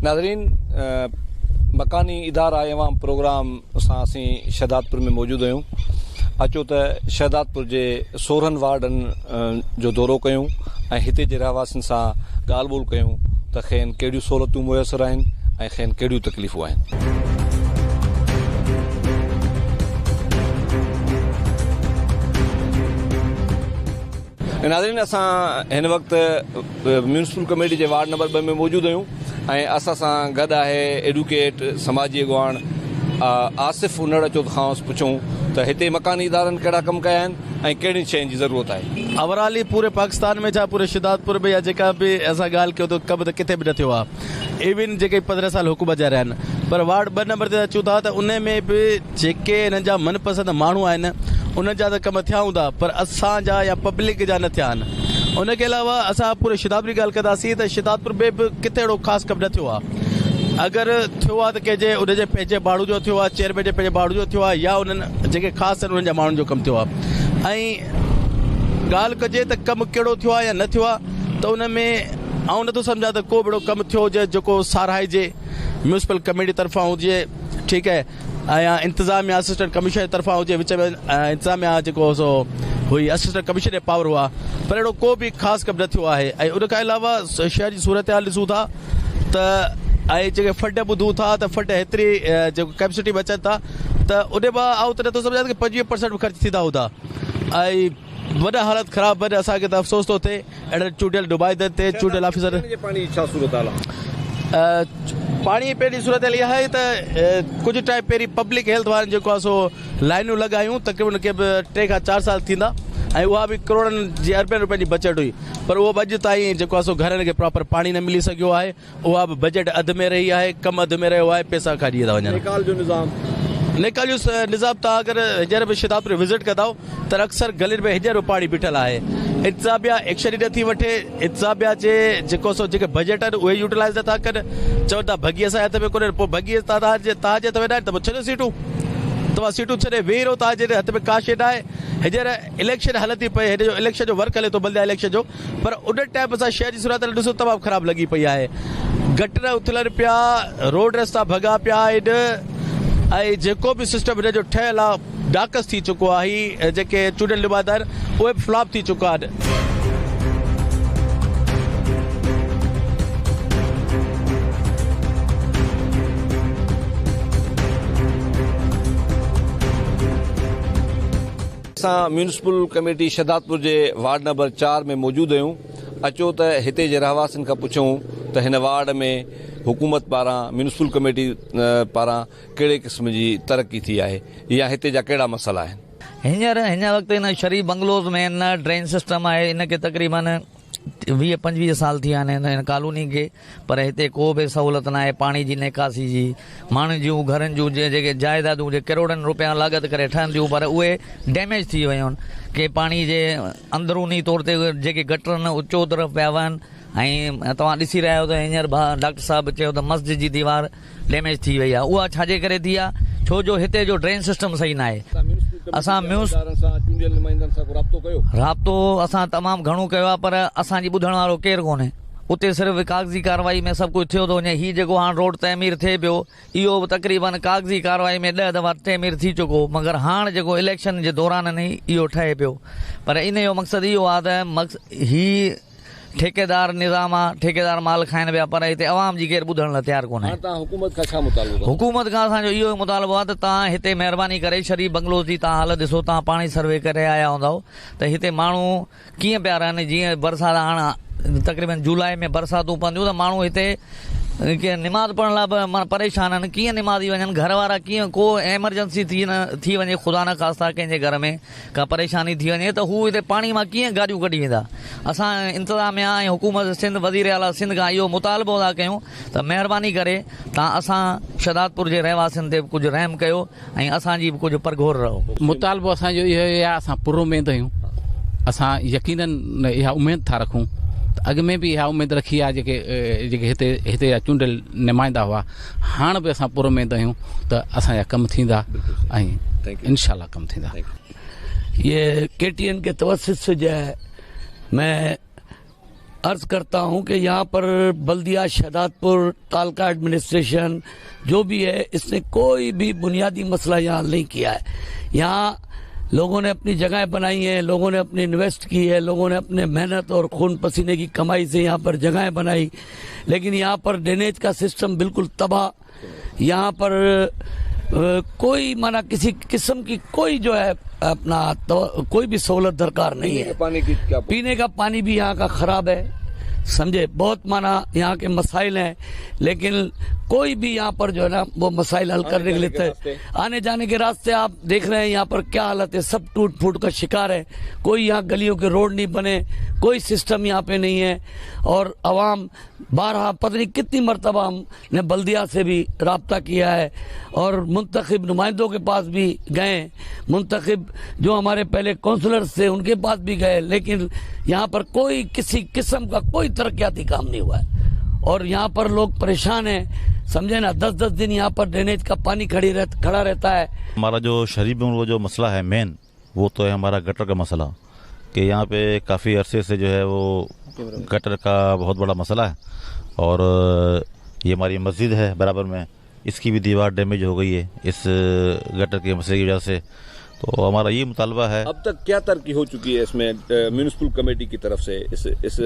ناظرین، مکانی ادارہ عوام پروگرام اسی شہدادپور میں موجود ہوں. اچو تو شہدادپور کے 16 وارڈن جو دورو کیوں ہتے کے رہواسین سے گال بول کیوں تو خین کہڑی سہولتوں میسر ہیں خین کہڑی تکلیفوں ہیں. ناظرین، ان وقت میونسپل کمیٹی کے وارڈ نمبر 2 میں موجود ہوں. اساں گڈ ہے ایڈوکیٹ سماجی اگوان آصف انڑ. اچو تو پوچھوں تو ہتے مکانی ادارن کہڑا کم کیا ہیں کہڑی شین کی ضرورت ہے؟ اوورال پورے پاکستان میں جا پورے شہدادپور میں یا جکا بھی ایسا گال کیوں تو کب کتے بھی نہ تھو ایون جے 15 سال حکومت جا رہن. پر وارڈ 2 نمبر تے اچو تھا تو ان میں بھی جے ان جا من پسند مانو آئن ان جا تو کم تھیا ہوں پر اسان جا یا پبلک جا نہ تھیا. ان کے علاوہ اسا پورے شہدادپور کی گال کرداسی تو شہدادپور میں بھی کتے اڑو خاص کم نہ تھو. اگر تھو تو کہ ان کے پنجے باڑو جو تھو چیئرمین کے پنجے باڑو جو تھو یا ان جے خاص ان جا مانن جو کم تھو. گال کجے تو کم کہڑو تھو یا نہ تھو تو ان میں آؤں نتو سمجھا تو کو بڑو کم تھو جو ساراہائجے میونسپل کمیٹی طرفاں ہوجے. ٹھیک ہے. یا انتظامیہ اسسٹنٹ کمیشنر طرفاں ہوجے وچ میں انتظامیہ جو سو ہوئی اسسٹنٹ کمیشنر پاور ہوا پر اڑو کو بھی خاص کم نہ تھو ہے. ان کے علاوہ شہر کی صورتحال ॾिसूं था تو فنڈ ॿुधूं था تو فنڈ हेतिरी जो कैपेसिटी में अचनि था तो उन मां आउं त नथो सम्झां कि 25% ख़र्च थींदा हूंदा. वॾा हालत ख़राब वॾा असांखे त अफ़सोस थो थिए अहिड़े चूंडियल नुमाइंदनि ते चूंडियल ऑफिसर. पाणी पहिरीं सूरत हाल इहा आहे त कुझु टाइम पहिरीं पब्लिक हेल्थ वारनि जेको आहे सो लाइनूं लॻायूं तक़रीबन के 3 खां 4 साल थींदा ऐं उहा बि करोड़नि जी अरबनि रुपयनि जी बजट हुई पर उहो अॼु ताईं जेको आहे सो घरनि खे प्रॉपर पाणी न मिली सघियो आहे. उहा बि बजट अधु में रही आहे, कमु अधु में रहियो आहे, पैसा खाॼी था वञनि. निकाल जो निज़ाम तव्हां अगरि हींअर बि शहदादपुर विज़िट कंदव त अक्सर गलियुनि में हींअर पाणी बीठल आहे. इंतिज़ामिया एक्शन ई नथी वठे. इंतिज़ामिया जे जेको सो जेके बजट आहिनि उहे यूटिलाइज़ नथा कनि. चवनि था भॻीअ असांजे हथ में कोन्हे पोइ भॻीअ तव्हांजे हथ में न आहे त पोइ छॾियो सीटूं. तव्हां सीटूं छॾे वेही रहो. तव्हांजे हथ में का शइ न आहे. हींअर इलेक्शन हले थी पई. हिन जो इलेक्शन जो वर्क हले थो बल्दिया इलेक्शन जो पर उन टाइम असां शहर जी सूरत ॾिसो तमामु ख़राबु लॻी पई आहे. गटर उथलनि पिया, रोड रस्ता भॻा पिया आहिनि ऐं जेको बि सिस्टम हिन जो ठहियलु आहे डाकस थी चुको आहे. ही जेके चूंडियल नुमाइंदा आहिनि उहे बि फ्लॉप थी चुका आहिनि. असां म्यूनिसिपल कमेटी शहदादपुर के वार्ड नंबर 4 में मौजूद हूँ. अचो तो हिते जे रहवासिन का पुछूं तो हिन वार्ड में हुकूमत पारां म्यूनिसिपल कमेटी पारां कहिड़े क़िस्म जी तरक्की थी आहे या हिते जा कहिड़ा मसइला आहिनि? हिन वक़्तु हिन शरीफ़ बंगलोज़ में न ड्रेन सिस्टम आहे. इनखे तक़रीबन 20-25 साल थी आहिनि हिन कॉलोनी खे पर हिते को बि सहूलियत न आहे पाणी जी निकासी जी. माण्हुनि जूं घरनि जूं जेके जाइदादूं जे करोड़नि रुपया लागत करे ठहनि थियूं पर उहे डैमेज थी वियूं आहिनि के पाणी जे अंदरूनी तौर ते जेके गटर आहिनि उचो तरफ़ पिया वहनि. ऐं तव्हां ॾिसी रहिया आहियो त हींअर डॉक्टर साहिबु चयो त मस्जिद जी दीवार डैमेज थी वई आहे. उहा छाजे करे थी आहे? छो जो हिते जो ड्रेन सिस्टम सही न आहे. असां राब्तो असां तमामु घणो कयो आहे पर असांजी ॿुधण वारो केरु कोन्हे. उते सिर्फ़ु कागज़ी कार्रवाई में सभु कुझु थियो थो वञे. हीउ जेको हाणे रोड तइमीर थिए पियो इहो बि तक़रीबन कागज़ी कार्रवाई में 10 दफ़ा तइमीर थी चुको मगर हाणे जेको इलेक्शन जे दौरान ई इहो ठहे पियो. पर इन जो मक़सदु इहो आहे त हीउ ठेकेदार निज़ाम आहे. ठेकेदार माल खाइनि पिया पर हिते अवाम जी केरु ॿुधण लाइ तयारु कोन्हे. हुकूमत खां असांजो इहो ई मुतालबो आहे त तव्हां हिते महिरबानी करे शरीफ़ बंगलोज़ जी तव्हां हालत ॾिसो. तव्हां पाणी सर्वे करे आया हूंदव त हिते माण्हू कीअं पिया रहनि. जीअं बरसाति हाणे तक़रीबन जुलाई में बरसातूं पवंदियूं त माण्हू हिते के निमाज़ पढ़ण लाइ बि परेशान आहिनि. कीअं निमाज़ी वञनि घर वारा कीअं को एमरजेंसी थी वञे ख़ुदा न ख़ास्ता कंहिंजे घर में का परेशानी थी वञे त हू हिते पाणी मां कीअं गाॾियूं कढी वेंदा. असां इंतिज़ामिया ऐं हुकूमत सिंध वज़ीर आला सिंध खां इहो मुतालबो था कयूं त महिरबानी करे तव्हां असां शहदादपुर जे रहवासियुनि ते कुझु रहम कयो ऐं असांजी बि कुझु परगोर रहो. मुतालबो असांजो इहो ई आहे. असां पूरो उमेद आहियूं. असां यकीनन इहा उमेद था रखूं अॻ में बि इहा उमेद रखी आहे जेके हिते जा चूंडियल नुमाइंदा हुआ. हाणे बि असां पूरो उमेद आहियूं त असांजा कम थींदा ऐं इंशाल्लाह कम थींदा. ये KTN के तवस्सुत से जो है मैं عرض کرتا ہوں کہ یہاں پر بلدیہ شہداد پور تعلقہ ایڈمنسٹریشن جو بھی ہے اس نے کوئی بھی بنیادی مسئلہ یہاں حل نہیں کیا ہے. یہاں لوگوں نے اپنی جگہیں بنائی ہیں, لوگوں نے اپنی انویسٹ کی ہے, لوگوں نے اپنے محنت اور خون پسینے کی کمائی سے یہاں پر جگہیں بنائی, لیکن یہاں پر ڈرینیج کا سسٹم بالکل تباہ. یہاں پر کوئی مانا کسی قسم کی کوئی جو ہے اپنا کوئی بھی سہولت درکار نہیں ہے. پینے کا پانی بھی یہاں کا خراب ہے, سمجھے, بہت مانا یہاں کے مسائل ہیں, لیکن کوئی بھی یہاں پر جو ہے نا وہ مسائل حل کرنے کے لیے آنے جانے کے راستے آپ دیکھ رہے ہیں یہاں پر کیا حالت ہے, سب ٹوٹ پھوٹ کا شکار ہے. کوئی یہاں گلیوں کے روڈ نہیں بنے, کوئی سسٹم یہاں پہ نہیں ہے. اور عوام بارہا پتہ نہیں کتنی مرتبہ ہم نے بلدیہ سے بھی رابطہ کیا ہے اور منتخب نمائندوں کے پاس بھی گئے, منتخب جو ہمارے پہلے کونسلرز تھے ان کے پاس بھی گئے, لیکن یہاں پر کوئی کسی قسم کا کوئی ترقیاتی کام نہیں ہوا ہے. اور یہاں پر لوگ پریشان ہیں, سمجھے نا, 10 دن یہاں پر ڈرینیج کا پانی کھڑا رہتا ہے. ہمارا جو شہری میں وہ جو مسئلہ ہے مین, وہ تو ہے ہمارا گٹر کا مسئلہ, کہ یہاں پہ کافی عرصے سے جو ہے وہ گٹر کا بہت بڑا مسئلہ ہے. اور یہ ہماری مسجد ہے برابر میں, اس کی بھی دیوار ڈیمیج ہو گئی ہے اس گٹر کے مسئلے کی وجہ سے. تو ہمارا یہ مطالبہ ہے. اب تک کیا ترقی ہو چکی ہے اس میں میونسپل کمیٹی کی طرف سے اس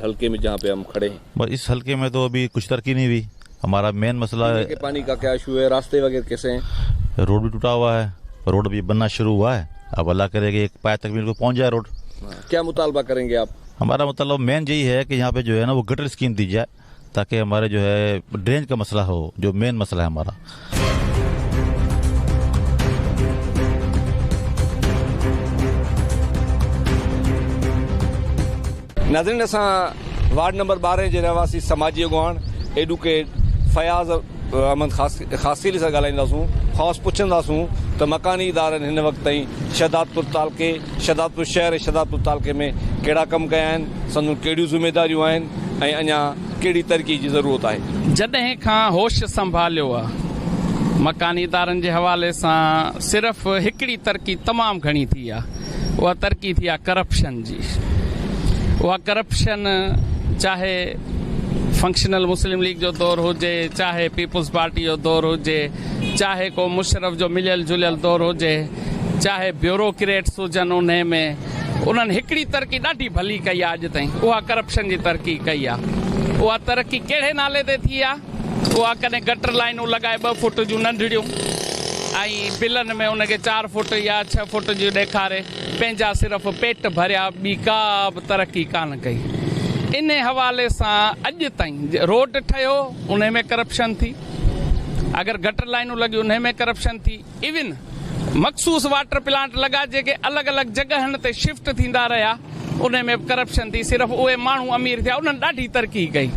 حلقے میں جہاں پہ ہم کھڑے ہیں؟ اس حلقے میں تو ابھی کچھ ترقی نہیں ہوئی. ہمارا مین مسئلہ ہے پانی کا کیا ایشو ہے, راستے وغیرہ کیسے ہیں؟ روڈ بھی ٹوٹا ہوا ہے, روڈ بھی بننا شروع ہوا ہے, اب اللہ کرے کہ ایک پائے تک بھی پہنچ جائے روڈ. کیا مطالبہ کریں گے آپ؟ ہمارا مطلب مین یہی ہے کہ یہاں پہ جو ہے نا وہ گٹر اسکیم دی جائے, تاکہ ہمارے جو ہے ڈرینج کا مسئلہ ہو, جو مین مسئلہ ہے ہمارا. ناظرین, اساں وارڈ نمبر 12 کے رہواسی سماجی اگوان ایڈوکیٹ فیاض احمد خاصیلی سے ॻाल्हाईंदासूं. ख़ासि पुछंदासूं त मकानी इदारनि हिन वक़्तु ताईं शहदादपुर तालके, शहदादपुर शहर ऐं शहदादपुर तालके में कहिड़ा कम कया आहिनि, संदूं कहिड़ियूं ज़िम्मेदारियूं आहिनि ऐं अञा कहिड़ी तरक़ी जी ज़रूरत आहे. जॾहिं खां होश संभालियो आहे मकानी इदारनि जे हवाले सां सिर्फ़ हिकिड़ी तरक़ी तमामु घणी थी आहे, उहा तरक़ी थी आहे करप्शन जी. उहा करप्शन चाहे फंक्शनल मुस्लिम लीग जो दौर हुजे, चाहे पीपुल्स पार्टी जो दौर हुजे, चाहे को मुशरफ जो मिलियल जुलियल दौर हुजे, चाहे ब्यूरोक्रेट्स हुजनि, उन में उन्हनि हिकिड़ी तरक़ी ॾाढी भली कई आहे अॼु ताईं, उहा करप्शन जी तरक़ी कई आहे. उहा तरक़ी कहिड़े नाले ते थी आहे? उहा कॾहिं गटर लाइनूं लॻाए 2 फुट जूं नंढड़ियूं ऐं बिलनि में उनखे 4 फुट या 6 फुट जूं ॾेखारे पंहिंजा सिर्फ़ु पेट भरिया, ॿी का बि तरक़ी कान कई. इन हवाले सां अॼु ताईं रोड ठहियो उन में करप्शन थी, अगरि गटर लाइनूं लॻियूं उन में करप्शन थी, इवन मखसूस वाटर प्लांट लॻा जेके अलॻि अलॻि जॻहनि ते शिफ्ट थींदा रहिया उन में करप्शन थी. सिर्फ़ु उहे माण्हू अमीर थिया, उन्हनि ॾाढी तरक़ी कई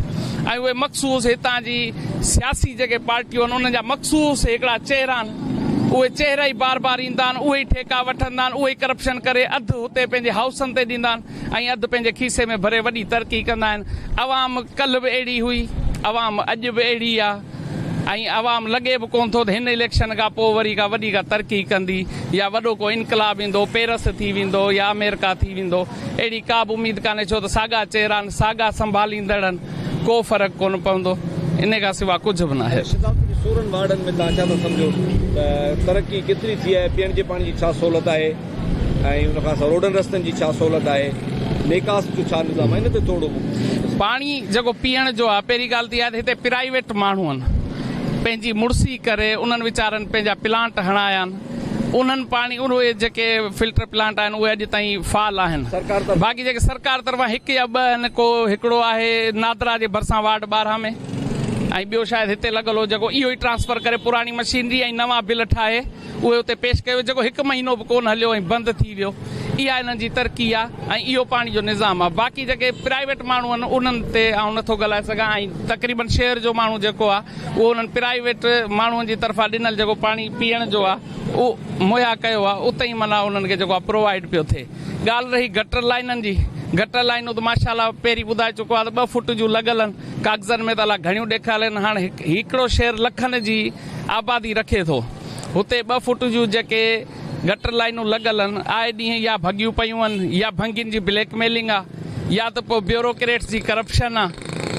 ऐं उहे मखसूस हितां जी सियासी जेके पार्टियूं आहिनि उन्हनि जा मखसूस हिकिड़ा चेहरा आहिनि, उहे चेहरा ई बार बार ईंदा आहिनि, उहे ई ठेका वठंदा आहिनि, उहे ई करप्शन करे अधु हुते पंहिंजे हाउसनि ते ॾींदा आहिनि ऐं अधु पंहिंजे खीसे में भरे वॾी तरक़ी कंदा आहिनि. अवाम कल्ह बि अहिड़ी हुई, अवाम अॼु बि अहिड़ी आहे ऐं अवाम लॻे बि कोन थो त हिन इलेक्शन खां पोइ वरी का वॾी का तरक़ी कंदी या वॾो को इनकलाब ईंदो, पेरिस थी वेंदो या अमेरिका थी वेंदो. अहिड़ी का बि उमेद कान्हे, छो त साॻा चेहरा आहिनि, साॻा संभालींदड़ आहिनि, को फ़र्क़ु कोन पवंदो. इन खां सवाइ कुझु बि न आहे. 16 वार्डनि में तव्हां छा था सम्झो त तरक़ी केतिरी थी आहे? पीअण जे पाणी जी छा सहूलियत आहे ऐं उन खां सवाइ रोडनि रस्तनि जी छा सहूलियत आहे, निकास जो छा निज़ाम आहे? इन ते थोरो पाणी जेको पीअण जो आहे, पहिरीं ॻाल्हि त इहा हिते प्राइवेट माण्हू आहिनि, पंहिंजी मुड़सी करे उन्हनि वीचारनि पंहिंजा प्लांट हणाया आहिनि, उन्हनि पाणी उहे जेके फिल्टर प्लांट आहिनि उहे अॼु ताईं फाल आहिनि. बाक़ी जेके सरकार तरफ़ां 1 या 2 आहिनि, को हिकिड़ो आहे नादरा जे भरिसां वार्ड 12 में ऐं ॿियो शायदि हिते लॻल हो जेको इहो ई ट्रांसफर करे पुराणी मशीनरी ऐं नवां बिल ठाहे उहे हुते पेश कयो, जेको 1 महीनो बि कोन हलियो ऐं बंदि थी वियो. इहा हिननि जी तरक़ी आहे ऐं इहो पाणी जो निज़ाम आहे. बाक़ी जेके प्राइवेट माण्हू आहिनि उन्हनि ते आउं नथो ॻाल्हाए सघां ऐं तक़रीबन शहर जो माण्हू जेको आहे उहो उन्हनि प्राइवेट माण्हुनि जी तरफ़ां ॾिनल जेको पाणी पीअण जो आहे उहो मुहैया कयो आहे, उते ई माना उन्हनि खे जेको आहे प्रोवाइड पियो थिए. ॻाल्हि रही गटर लाइननि जी, गटर लाइनूं त माशाल्लाह पहिरीं ॿुधाए चुको आहे त 2 फुट जूं लॻल आहिनि, कागज़नि में त अलाए घणियूं ॾेखारनि. हाणे हिकिड़ो शहर लखनि जी आबादी रखे थो, हुते 2 फुट जूं जेके गटर लाइनूं लॻल आहिनि आए ॾींहं या भॻियूं पयूं आहिनि या भंगियुनि जी ब्लैकमेलिंग आहे या त पोइ ब्यूरोक्रेट्स जी करप्शन आहे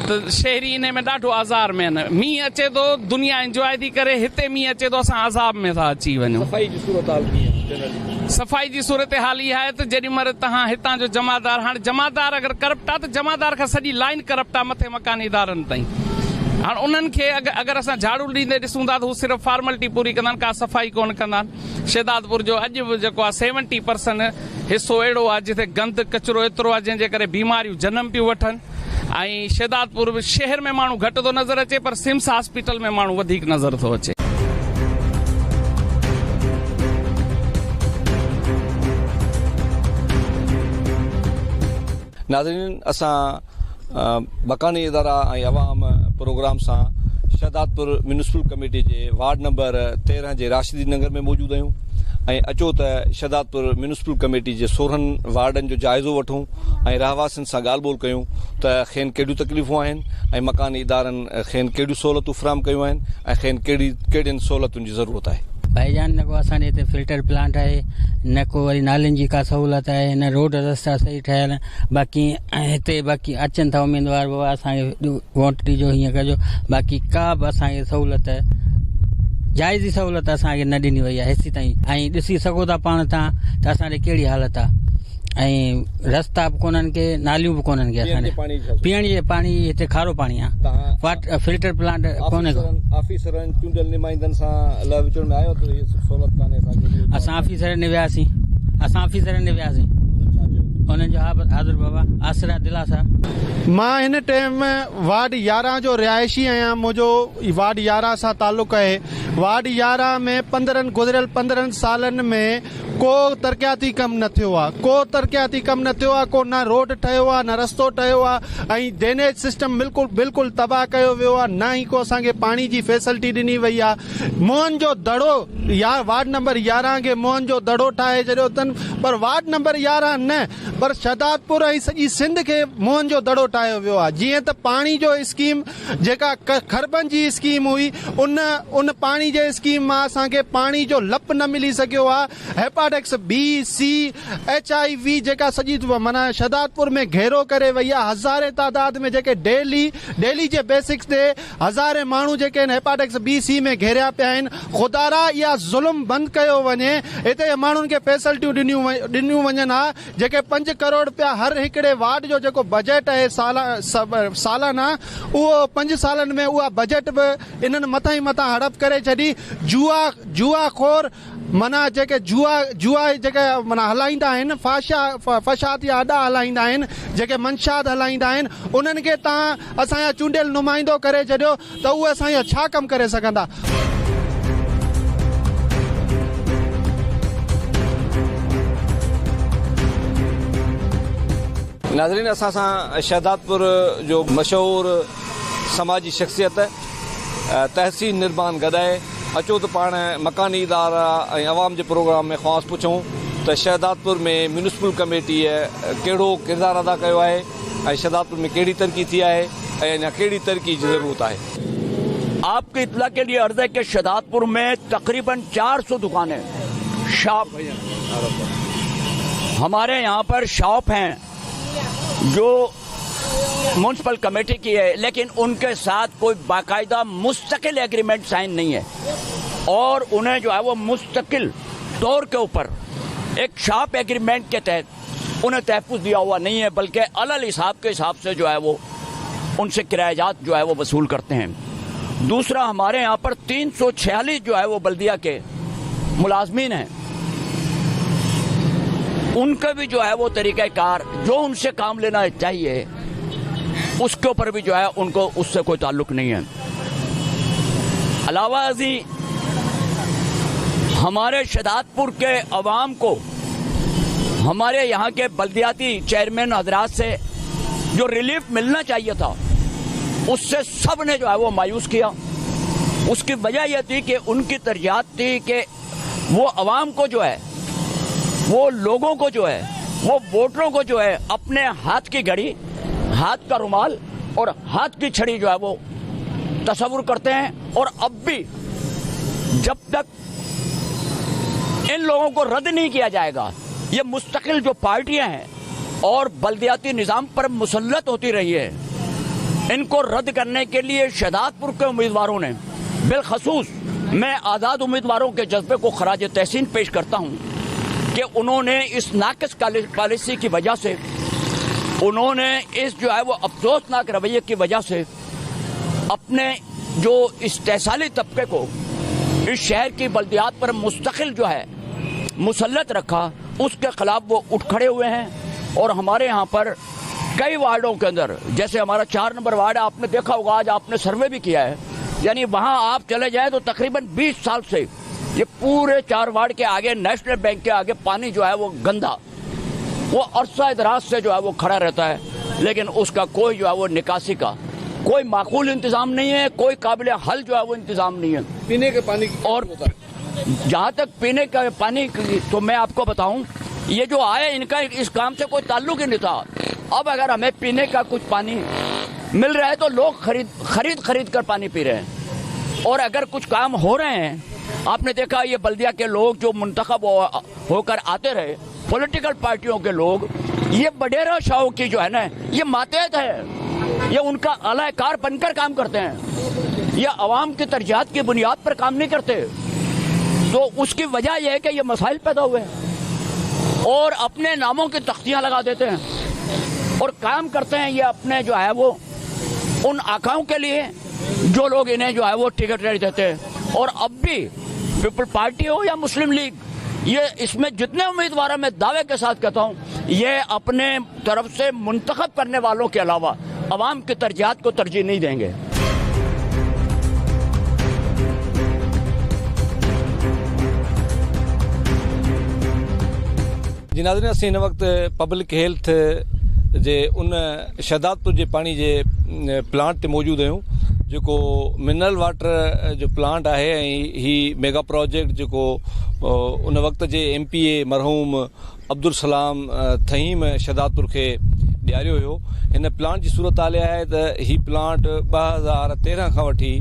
त शहरी इन में ॾाढो आज़ार में आहिनि मींहुं अचे थो दुनिया इंजॉय थी करे हिते मींहुं अचे थो असां अज़ाब में था अची वञूं सफ़ाई जी सूरत हाल इहा आहे त जेॾी महिल तव्हां हितां जो जमादार हाणे जमादार अगरि करप्ट आहे त जमादार खां सॼी लाइन करप्ट आहे मथे मकानी इदारनि ताईं हाणे उन्हनि खे अगरि असां झाड़ू ॾींदे ॾिसूं था त हू सिर्फ़ु फॉर्मेलिटी पूरी कंदा आहिनि का सफ़ाई कोन कंदा आहिनि शहदादपुर जो अॼु बि जेको आहे 70% हिसो अहिड़ो आहे जिते गंद कचिरो एतिरो आहे जंहिंजे करे बीमारियूं जनम पियूं वठनि ऐं शहदादपुर शहर में माण्हू घटि थो नज़र अचे पर सिम्स हॉस्पिटल में माण्हू वधीक नज़र थो अचे नाज़रीन असां मकानी इदारा ऐं अवाम प्रोग्राम सां शहदादपुर म्यूनिसिपल कमेटी जे वार्ड नंबर 13 जे राशिदी नगर में मौजूद आहियूं ऐं अचो त शहदादपुर म्यूनिसिपल कमेटी जे 16 वार्डनि जो जाइज़ो वठूं ऐं रहवासियुनि सां ॻाल्हि ॿोल कयूं त खेनि कहिड़ियूं तकलीफ़ूं आहिनि ऐं मकानी इदारनि खेनि कहिड़ियूं सहूलियतूं फराहम कयूं आहिनि ऐं खेनि कहिड़ियुनि सहूलियतुनि जी ज़रूरत आहे भाईजान न को असांजे हिते फिल्टर प्लांट आहे न को वरी नालियुनि जी का सहूलियत आहे न रोड रस्ता सही ठहियल बाक़ी हिते बाक़ी अचनि था उमेदवार बाबा असांखे वोट ॾिजो हीअं कजो बाक़ी का बि असांखे सहूलियत जाइज़ी सहूलियत असांखे न ॾिनी वई आहे हेसि ताईं ऐं ॾिसी सघो था पाण तव्हां त असांजे कहिड़ी हालत आहे ऐं रस्ता बि कोन्हनि के नालियूं बि कोन्हनि के असांजे पीअण जे पाणी हिते खारो पाणी आहे फिल्टर प्लांट कोन्हे ऑफिसरनि चूंडियल नुमाइंदनि सां लह विचण में आयो त इहा सहूलियत कान्हे असां ऑफिसरनि ॾे वियासीं उन्हनि जो हाज़िर बाबा आसरा दिलासा मां हिन टाइम वार्ड 11 जो रिहायशी आहियां मुंहिंजो वार्ड 11 सां तालुक़ु आहे वार्ड 11 में गुज़िरियल 15 सालनि में को तरक़ियाती कमु न थियो आहे को न रोड ठहियो आहे न रस्तो ठहियो आहे ऐं ड्रेनेज सिस्टम बिल्कुलु तबाह कयो वियो आहे न ई को असांखे पाणी जी फैसिलिटी ॾिनी वई आहे मोहन जो दड़ो वार्ड नंबर 11 खे मोहन जो दड़ो ठाहे छॾियो अथनि पर वार्ड नंबर 11 न पर शहदादपुर ऐं सॼी सिंध खे मोहन जो दड़ो ठाहियो वियो आहे जीअं त पाणी जो स्कीम जेका खरबनि जी स्कीम हुई उन पाणी जे स्कीम मां असांखे पाणी जो लप न मिली सघियो आहे हेपाटाइटिस बी सी HIV जेका सॼी माना शहदादपुर में घेरो करे वई आहे हज़ारे तादाद में जेके डेली जे बेसिक्स ते हज़ारे माण्हू जेके आहिनि हेपाटाइटिस बी सी में घेरिया पिया आहिनि ख़ुदारा इहा ज़ुल्म बंदि कयो वञे हिते माण्हुनि खे फैसिलिटियूं ॾिनियूं वञनि हा जेके 5 करोड़ रुपया हर हिकिड़े वार्ड जो जेको बजट आहे सालाना उहो 5 सालनि में उहा बजट बि इन्हनि मथां ई मथां हड़प करे छॾी जुआ खोर माना जेके जुआ जेके माना हलाईंदा आहिनि फशात या अॾा हलाईंदा आहिनि जेके मंशात हलाईंदा आहिनि उन्हनि खे तव्हां असांजा चूंडियल नुमाइंदो करे छॾियो त उहे असांजा छा कमु करे सघंदा नाज़रीन असां सां शहदादपुर जो मशहूरु समाजी शख़्सियत तहसीन निर्बान गॾाए अचो त पाण मकानी इदारा ऐं अवाम जे प्रोग्राम में ख़ासि पुछूं त शहदादपुर में म्यूनिसिपल कमेटीअ कहिड़ो किरदारु अदा कयो आहे ऐं शहदादपुर में कहिड़ी तरक़ी थी आहे ऐं अञा कहिड़ी तरक़ी जी ज़रूरत आहे आपकी इत्तला के लिए अर्ज है कि शहदादपुर में तकरीबन 400 दुकानें शॉप हमारे यहाँ पर शॉप हैं जो म्यूनिसिपल कमेटी की है लेकिन उनके साथ कोई बाकायदा मुस्तकिल एग्रीमेंट साइन नहीं है और उन्हें जो है वो मुस्तकिल तौर के ऊपर एक शॉप एग्रीमेंट के तहत उन्हें तहफ़्फ़ुज़ दिया हुआ नहीं है बल्कि अलग हिसाब के हिसाब से जो है वो उनसे किरायाजात जो है वो वसूल करते हैं। दूसरा हमारे यहाँ पर 346 जो है वो बल्दिया के मुलाजमीन हैं उनका भी जो है वो तरीक़ाकार जो उनसे काम लेना चाहिए उसके ऊपर भी जो है उनको उससे कोई ताल्लुक नहीं है। अलावा अजी हमारे शहदादपुर के अवाम को हमारे यहाँ के बल्दियाती चेयरमैन हजरात से जो रिलीफ मिलना चाहिए था उससे सब ने जो है वो मायूस किया। उसकी वजह यह थी कि उनकी तरजीहात थी कि वो अवाम को जो है वो लोगों को जो है वो वोटरों को जो है अपने हाथ की घड़ी हाथ का रुमाल और हाथ की छड़ी जो है वो तस्वुर करते हैं और अब भी जब तक इन लोगों को रद्द नहीं किया जाएगा ये मुस्तकिल जो पार्टियां हैं और बल्दियाती निज़ाम पर मुसल्लत होती रही है, इनको रद्द करने के लिए शहदादपुर के उम्मीदवारों ने, बिलखसूस मैं आज़ाद उम्मीदवारों के जज्बे को खराज तहसीन पेश करता हूँ कि उन्होंने इस नाक़िस पॉलिसी की वजह से, उन्होंने इस जो है वो अफसोसनाक रवैये की वजह से अपने जो इस्तेसाली तबके को इस शहर की बल्दियात पर मुस्तकिल जो है मुसल्लत रखा, उसके खिलाफ वो उठ खड़े हुए हैं। और हमारे यहाँ पर कई वार्डों के अंदर, जैसे हमारा 4 नंबर वार्ड है, आपने देखा होगा, आज आपने सर्वे भी किया है, यानी वहाँ आप चले जाएं तो तकरीबन 20 साल से ये पूरे 4 वार्ड के आगे, नेशनल बैंक के आगे पानी जो है वो गंदा, वो अरसा दराज से जो है वो खड़ा रहता है, लेकिन उसका कोई जो है वो निकासी का कोई माकूल इंतजाम नहीं है, कोई काबिल हल जो है वो इंतजाम नहीं है पीने के पानी की। और जहाँ तक पीने का पानी तो मैं आपको बताऊं, ये जो आए इनका इस काम से कोई ताल्लुक ही नहीं था। अब अगर हमें पीने का कुछ पानी मिल रहा है तो लोग खरीद कर पानी पी रहे हैं। और अगर कुछ काम हो रहे हैं, आपने देखा ये बल्दिया के लोग जो मुंतखब होकर आते रहे, पॉलिटिकल पार्टियों के लोग, ये बडेरा शाह की जो है ना, ये मातहत है, ये उनका अलाकार बनकर काम करते हैं, ये अवाम की तरजीहात की बुनियाद पर काम नहीं करते। तो उसकी वजह यह है कि ये मसाइल पैदा हुए और अपने नामों की तख्तियां लगा देते हैं और काम करते हैं ये अपने जो है वो उन आकाओं के लिए जो लोग इन्हें जो है वो टिकट रेट देते हैं। और अब भी पीपल पार्टी हो या मुस्लिम लीग, ये इसमें जितने उम्मीदवार मैं दावे के साथ कहता हूँ, ये अपने तरफ से मुंतखब करने वालों के अलावा अवाम की तरजीहात को तरजीह नहीं देंगे। जी नाज़रीन, असीं हिन वक़्तु पब्लिक हेल्थ जे उन शहदादपुर जे पाणी जे प्लांट ते मौजूदु आहियूं, जेको मिनरल वाटर जो प्लांट आहे ऐं ही मेगा प्रोजेक्ट जेको उन वक़्त जे MPA मरहूम अब्दुल सलाम थहीम शहदादपुर खे ॾियारियो हुयो। हिन प्लांट जी सूरत हाल आहे त ही प्लांट 2013 खां वठी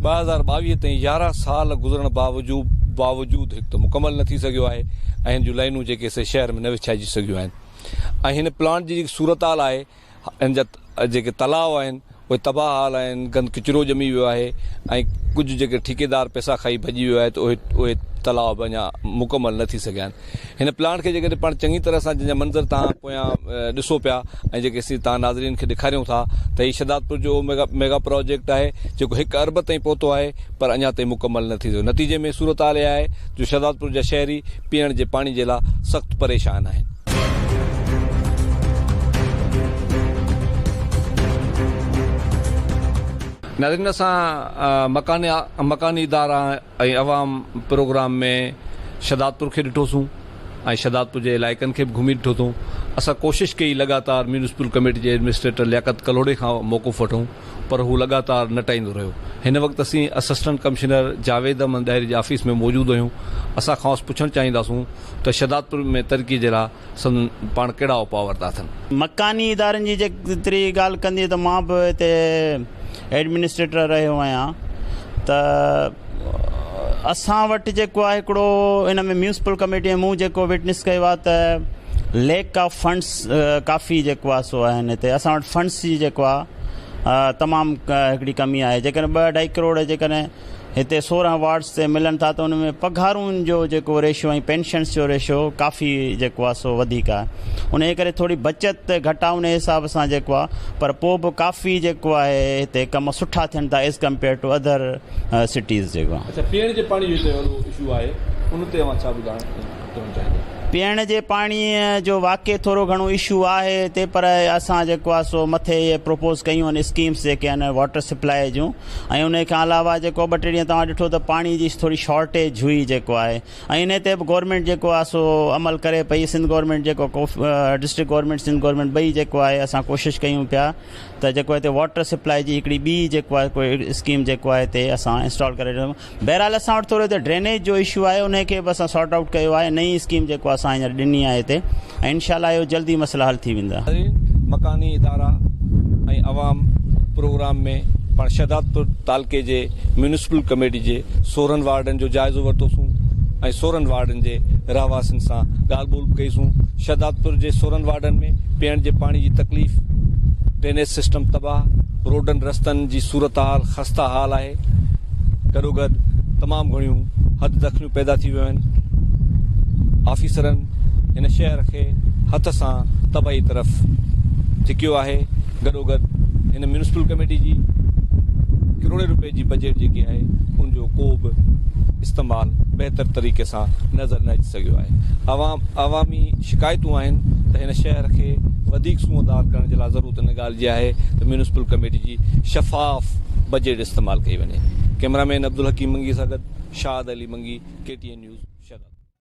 2022 ताईं 11 साल गुज़रण बावजूदु हिकु त मुकमल न थी सघियो आहे ऐं हिन जूं लाइनूं जेके शहर में न विछाइजी सघियूं आहिनि। ऐं हिन प्लांट जी जेकी सूरत हाल आहे, हिन जा जेके तलाव आहिनि उहे तबाह हाल आहिनि, गंद किचिरो ॼमी वियो आहे ऐं कुझु जेके ठेकेदार पैसा खाई भॼी वियो आहे त उहे तलाव अञा मुकमल न थी सघिया आहिनि। हिन प्लांट खे जेकॾहिं पाण चङी तरह सां जंहिंजा मंज़र तव्हां पोयां ॾिसो पिया ऐं जेके असीं तव्हां नाज़रीन खे ॾेखारियूं था त हीउ शहदादपुर जो मेगा प्रोजेक्ट आहे जेको 1 अरब ताईं पहुतो आहे, पर अञा ताईं मुकमल न थी सघियो। नतीजे में सूरत हाल इहा आहे जो शहदादपुर जा शहरी पीअण जे पाणी जे लाइ सख़्तु परेशान आहिनि। नाज़रीन, असां मकानी इदारा ऐं अवाम प्रोग्राम में शहदादपुर खे ॾिठोसीं ऐं शहदादपुर जे इलाइक़नि खे बि घुमी ॾिठोसीं। असां कोशिशि कई लगातार म्यूनिसिपल कमेटी जे एडमिनिस्ट्रेटर लियाकत कलोड़े खां मौक़ुफ़ वठूं, पर हू लगातार नटाईंदो रहियो। हिन वक़्तु असीं असिस्टेंट कमिश्नर जावेद अहमद ॾाहिरी जे ऑफिस में मौजूदु आहियूं। असां खां पुछणु चाहींदासूं त शहदादपुर में तरक़ी जे लाइ सन पाण कहिड़ा उपाउ वरिता अथनि। मकानी इदारनि जी जेतिरी ॻाल्हि कंदी त मां बि हिते एडमिनिस्ट्रेटर रहियो आहियां, त असां वटि जेको आहे हिकिड़ो इन में म्यूनिसिपल कमेटी मूं जेको विटनेस कयो आहे त लैक ऑफ फंड्स काफ़ी जेको आहे सो आहिनि हिते। असां वटि फंड्स जी जेको आहे तमामु हिकिड़ी कमी आहे। जेकॾहिं 2-2.5 करोड़ जेकॾहिं हिते 16 वार्ड्स ते मिलनि था त उन में पघारुनि जो जेको रेशियो ऐं पेंशन्स जो रेशियो काफ़ी जेको आहे सो वधीक आहे। उन जे करे थोरी बचति घटि आहे उन हिसाब सां जेको आहे, पर पोइ बि काफ़ी जेको आहे हिते कम सुठा थियनि था as compared to other cities जेको आहे। अच्छा, पीअण जे पाणी जो इशू आहे, उन ते छा ॿुधाइणु चाहींदा? पीअण जे पाणीअ जो वाक़ई थोरो घणो इशू आहे हिते, पर असां जेको आहे सो मथे इहे प्रोपोज़ कयूं आहिनि स्कीम्स जेके आहिनि वाटर सप्लाई जूं, ऐं उन खां अलावा जेको 2-3 ॾींहं तव्हां ॾिठो त पाणी जी थोरी शॉर्टेज हुई जेको आहे, ऐं इन ते बि गवर्नमेंट जेको आहे सो अमल करे पई। सिंध गवर्नमेंट जेको डिस्ट्रिक्ट गवर्नमेंट सिंध गवर्नमेंट ॿई जेको आहे असां कोशिशि कयूं पिया त जेको हिते वाटर सप्लाई जी हिकिड़ी ॿी जेको आहे कोई स्कीम जेको आहे हिते असां इंस्टॉल करे ॾियूं। बहरहाल असां वटि थोरो हिते ड्रेनेज जो इशू आहे, उन खे बि असां सॉर्ट आउट कयो आहे। नई स्कीम जेको असां हींअर ॾिनी आहे हिते, ऐं इंशाल्लाह इहो जल्दी मसइला हल थी वेंदा। मकानी इदारा ऐं अवाम प्रोग्राम में पाण शहदादपुर तालके जे म्यूनिसिपल कमेटी जे 16 वार्डनि जो जाइज़ो वरितोसीं ऐं 16 वार्डनि जे रहवासियुनि सां ॻाल्हि ॿोल कईसूं। शहदादपुर जे 16 वार्डनि में पीअण जे पाणी जी तकलीफ़, ड्रेनेज सिस्टम तबाह, रोडनि रस्तनि जी सूरत हाल ख़स्ता हाल आहे। गॾोगॾु तमामु घणियूं हद दख़लियूं पैदा थी वियूं आहिनि। ऑफिसरनि हिन शहर खे हथ सां तबाही तरफ़ धिकियो आहे। गॾोगॾु हिन म्यूनिसिपल कमेटी जी करोड़े रुपए जी बजट जेकी आहे उनजो को बि इस्तेमालु बहितर तरीक़े सां नज़र न अची सघियो आहे। अवामी शिकायतूं आहिनि त हिन शहर खे वधीक सूंहदार करण जे लाइ ज़रूरत इन ॻाल्हि जी आहे त म्यूनिसिपल कमेटी जी शफ़ाफ़ बजट इस्तेमालु कई वञे। कैमरामैन अब्दुल हकीम मंगी सां गॾु शाहद अली मंगी, KTN न्यूज़।